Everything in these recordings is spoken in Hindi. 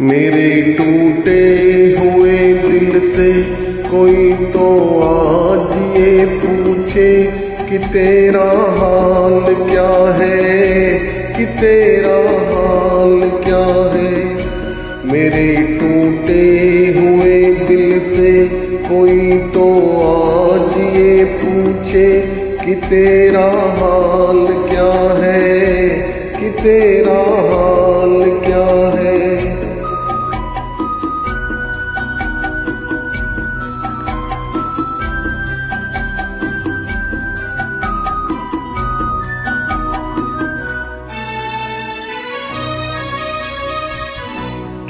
मेरे टूटे हुए दिल से कोई तो आज ये पूछे कि तेरा हाल क्या है, कि तेरा हाल क्या है। मेरे टूटे हुए दिल से कोई तो आज ये पूछे कि तेरा हाल क्या है, कि तेरा हाल क्या है।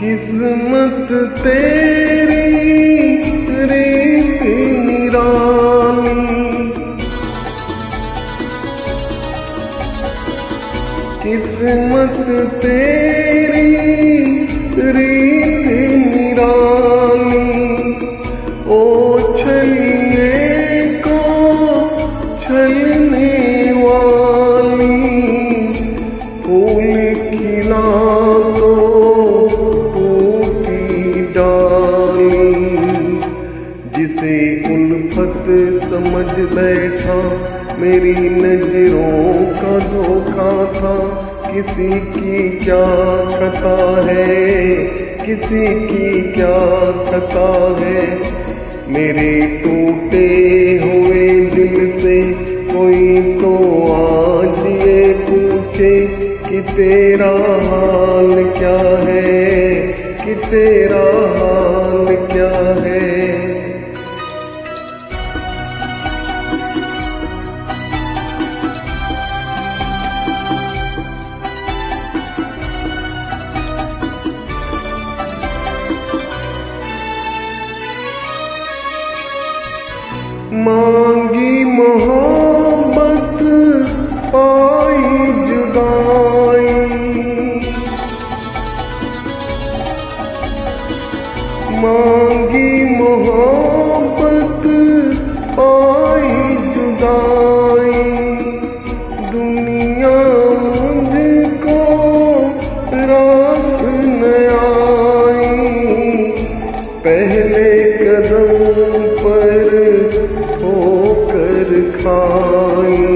किस्मत तेरी रीत निराली, किस्मत तेरी रीत निराली। ओ छलिए को छलने वाली, फूल खिला तो जिसे उल्फत समझ बैठा मेरी नजरों का धोखा था। किसी की क्या खता है, किसी की क्या खता है। मेरे टूटे हुए दिल से कोई तो आज ये पूछे कि तेरा हाल क्या है, कि तेरा हाल क्या है। मांगी मोहब्बत पाई जुदाई, मांगी मोहब्बत पाई जुदाई। दुनिया मुझको रास न आई, पहले कदम पर ठोकर खाई।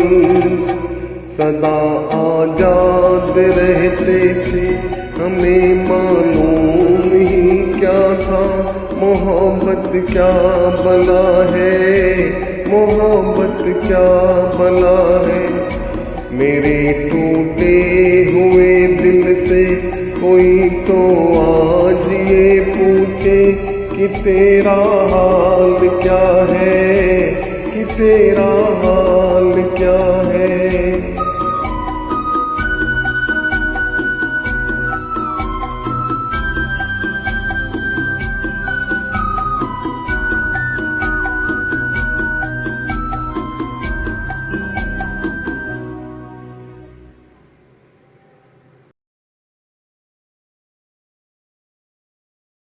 सदा आजाद रहते थे हमें मालूम ही क्या था। मोहब्बत क्या भला है, मोहब्बत क्या भला है। मेरे टूटे हुए दिल से कोई तो आज ये पूछे कि तेरा हाल क्या है, कि तेरा हाल क्या है।